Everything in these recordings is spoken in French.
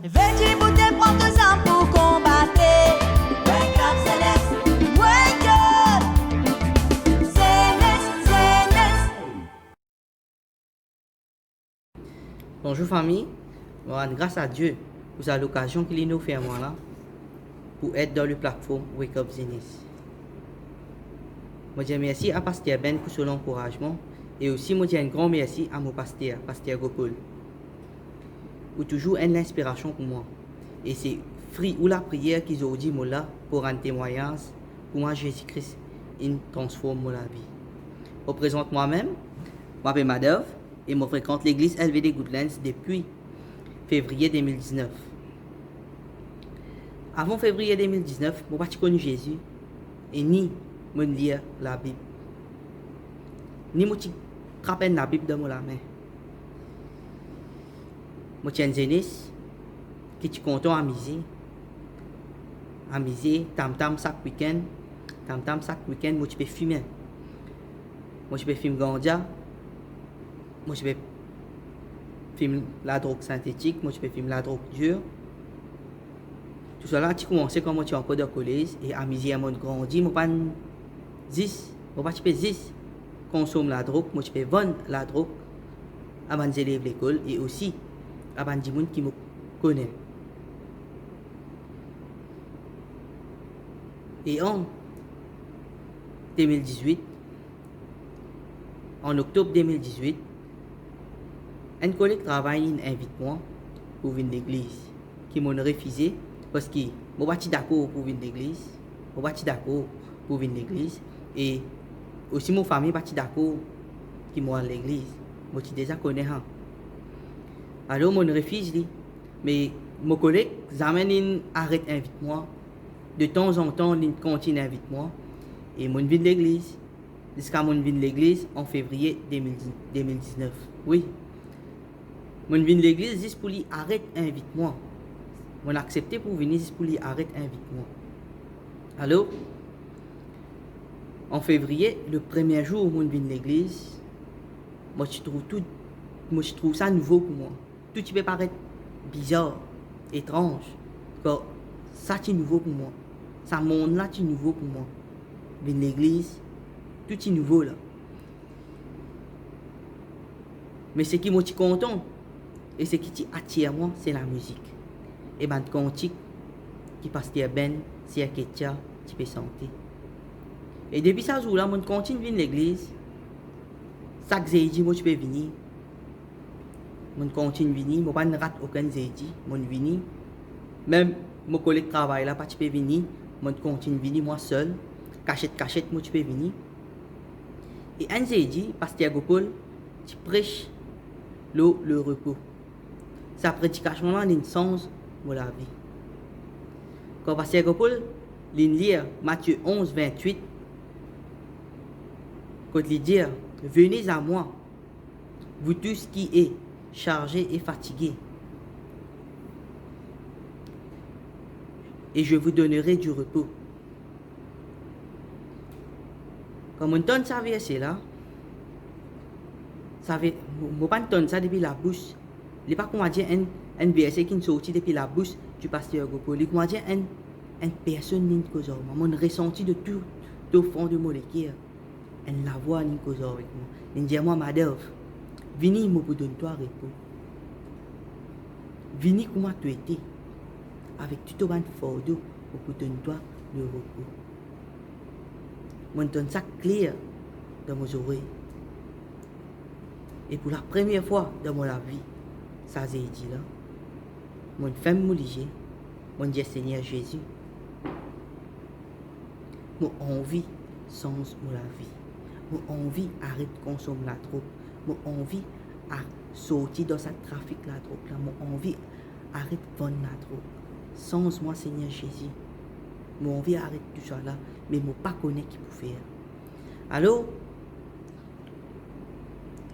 Vêtis pour tes propres âmes pour combattre. Wake up, Céleste. Wake up. Céleste, Céleste. Bonjour famille, grâce à Dieu pour cette l'occasion qu'il nous fait à moi là pour être dans le plateforme Wake Up Zenith. Moi dis merci à Pasteur Ben pour son encouragement et aussi moi dis un grand merci à mon pasteur Gopol pour toujours une inspiration pour moi. Et c'est fruit ou la prière qu'ils ont dit moi là pour un témoignage pour moi Jésus-Christ il transforme la vie. Je présente moi-même, je m'appelle Madov et je fréquente l'église LVD Goodlands depuis février 2019. Avant février 2019, je n'ai pas connu Jésus et ni je lire la Bible. Ni je trappe la Bible dans la main. Je tiens Zénis qui est content à miser, tam-tam chaque week-end. Tam-tam chaque week-end, je peux fumer. Je peux fumer ganja. Je peux fumer la drogue synthétique. Je peux fumer la drogue dure. Tout cela, tu commences quand je suis encore dans le collège et à miser à mon grandi. Je pas 10, je pas 10 consomme la drogue. Je peux vendre la drogue avant les élèves de l'école et aussi avant les gens qui me connaissent. Et en 2018, en octobre 2018, un collègue travaille invite moi pour venir à l'église, qui m'a refusé parce que je ne suis pas d'accord pour venir à l'église, je ne suis pas d'accord pour venir à l'église et aussi mon famille n'est pas d'accord qui moi à l'église, je suis déjà connaissant. Alors mon refuse dit, mais mon collègue zamène arrête invite moi, de temps en temps il continue invite moi et mon vient de l'église jusqu'à mon vient de l'église en février 2019. Oui. Mon vient de l'église juste pour lui arrête invite moi. Mon accepté pour venir juste pour lui arrête invite moi. Alors en février, le premier jour où mon vient de l'église, moi je trouve ça nouveau pour moi. Tout peut paraître bizarre, étrange. Car ça c'est nouveau pour moi. Ça monde là c'est nouveau pour moi. Venir de l'église, tout est nouveau là. Mais ce qui m'a content et ce qui attire moi, c'est la musique. Et ben cantique qui pasteur Ben, si à Ketia, tu peux sentir. Et depuis ce jour-là, je continue de venir à l'église. Chaque jeudi, moi je peux venir. Je continue de venir, je ne rate aucun jeudi. Je viens. Même mon collègue travaille là, pas tu peux venir. Je continue de venir moi seul. Cachette, moi tu peux venir. Et un jeudi, pasteur Gopol, tu prêches le repos. Sa prédication là, a un sens pour la vie. Quand pasteur Gopol, il lit Matthieu 11, 28, quand il dit, venez à moi, vous tous qui êtes chargés et fatigués, et je vous donnerai du repos. Quand on donne ça verset là, ça veut, on pas donne ça depuis la bouche. Il n'est pas comment dire un verset qui sorti depuis la bouche du pasteur Gopol. Il comment dire une personne qui cause avec moi. Mon ressenti de tout au fond de mon cœur. Elle la voix qui cause avec moi. Il dit moi Madov, venez me pour donner toi repos. Venez comment tu étais avec tout au bas de fardeau pour donner toi le repos. Je donne ça clair dans mes oreilles. Et pour la première fois dans ma vie, ça j'ai dit là, mon femme m'a dit, mon Dieu Seigneur Jésus, mon envie sens de la vie. Mon envie arrête de consommer la drogue. Mon envie à sortir dans ce trafic la drogue là. Mon envie arrête de vendre la drogue. Sans moi Seigneur Jésus. Mon envie arrête tout ça là, mais je ne pas connaître qui peut faire. Alors,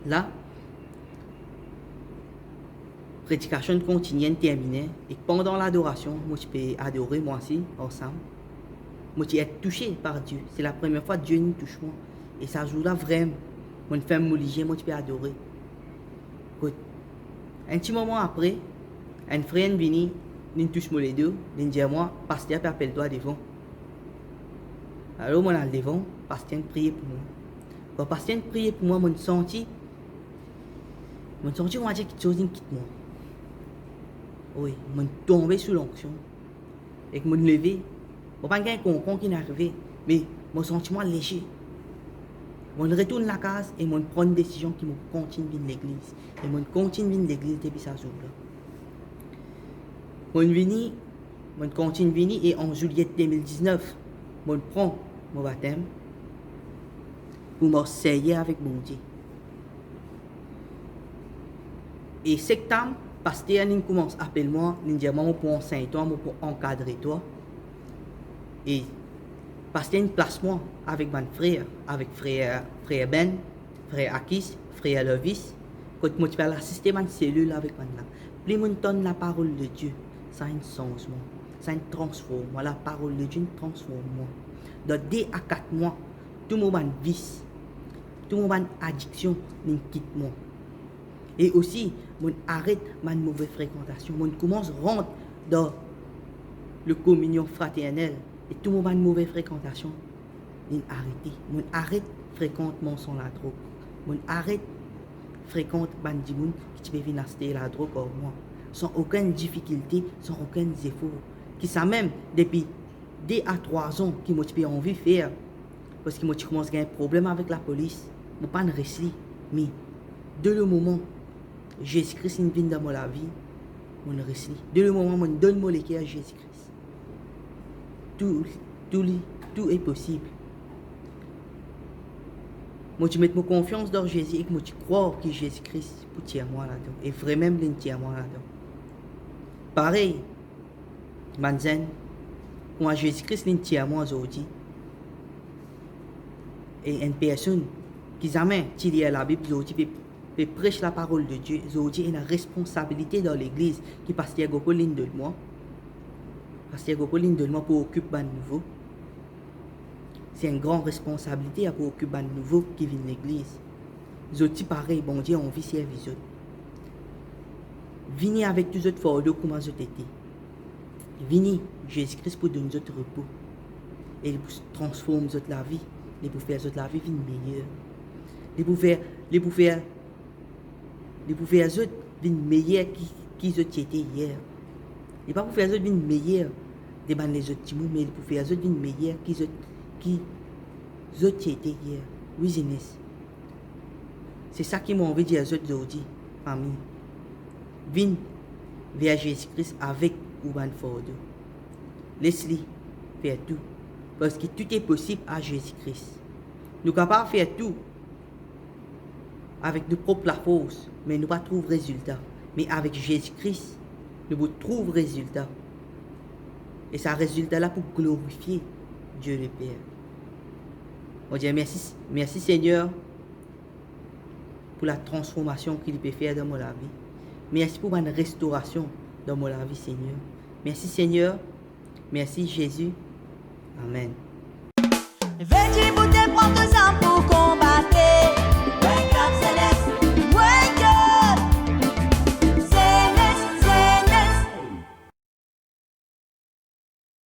là, prédication continue, terminée, et pendant l'adoration, moi je peux adorer moi aussi, ensemble. Moi je suis touché par Dieu. C'est la première fois que Dieu nous touche moi. Et ça joue là vraiment. Mon femme m'oblige, moi je peux adorer. Un petit moment après, Un frère vini, il touche moi les deux, il dit à moi, pasteur, appelle-toi devant. Alors, moi, dans le devant, pasteur priait pour moi. Quand pasteur priait pour moi, mon senti, on va dire quelque chose qui quitte moi. Oui, mon tombé sous l'onction. Et que mon levé, je ne pas un concon qui est arrivé, mais mon sentiment léger. Je retourne la case et je prends une décision qui me continue de l'église. Et je continue de l'église depuis ça jour là. Je continue de venir et en juillet 2019, je prends mon baptême pour m'essayer avec mon Dieu. Et septembre, pasteur commence à appeler moi, il dit moi pour enseigner toi, pour encadrer toi. Et pasteur place moi avec mon frère, avec frère Ben, frère Akis, frère Levis, quand je vais assister à ma cellule avec moi là. Plus je donne la parole de Dieu, ça a un changement, ça transforme. La parole de Dieu transforme moi. De 2 à 4 mois, tout mon vice, tout mon addiction, quitte moi. Et aussi, je arrête ma mauvaise fréquentation. Je commence à rentrer dans la communion fraternelle. Et tout mon mauvaise fréquentation, je arrête. Je arrête fréquentement sans la drogue. Je arrête fréquente les gens qui peuvent venir acheter la drogue hors moi. Sans aucune difficulté, sans aucun effort. Qui ça même, depuis 2 à 3 ans, qui m'ont envie de faire. Parce que moi, je commence à avoir un problème avec la police. Je ne pas rester. Mais, de le moment, Jésus-Christ vient dans ma vie, je reste. De le moment où je donne mon cœur à Jésus-Christ. Tout est possible. Moi, je mets ma confiance dans Jésus et que moi, je crois que Jésus-Christ peut tirer moi là-dedans. Et vraiment, il tire moi là-dedans. Pareil, Manzen, quand Jésus-Christ il tire moi aujourd'hui, et une personne qui jamais tiré la Bible aujourd'hui, peut prêcher la parole de Dieu, aujourd'hui, il a une responsabilité dans l'église qui pasteur Gopoline de moi. Pasteur Gopoline de moi pour occuper un nouveau. C'est une grande responsabilité pour occuper un nouveau qui vient de l'église. Zoti pareil, bon Dieu, on vit servir les autres. Venez avec tous les autres fardeaux comme vous étiez. Venez, Jésus-Christ pour donner nous autres repos. Et il transforme notre la vie. Il pour faire notre la vie meilleure. Il pour faire les autres meilleurs qui ils étaient hier. Il pas pour faire les autres meilleurs des les autres petits mots, mais il pour faire les autres meilleurs qui ils étaient hier. Oui, Zénès. C'est ça qui m'a envie de dire aux autres aujourd'hui, famille. Viens vers Jésus-Christ avec Ouban Fordo. Laisse-le faire tout. Parce que tout est possible à Jésus-Christ. Nous ne pouvons pas faire tout avec nos propres forces, mais nous ne pouvons pas trouver résultat. Mais avec Jésus-Christ, nous pouvons trouver résultat. Et ce résultat-là pour glorifier Dieu le Père. On dit merci Seigneur pour la transformation qu'il peut faire dans mon vie. Merci pour ma restauration dans mon vie, Seigneur. Merci Seigneur. Merci Jésus. Amen.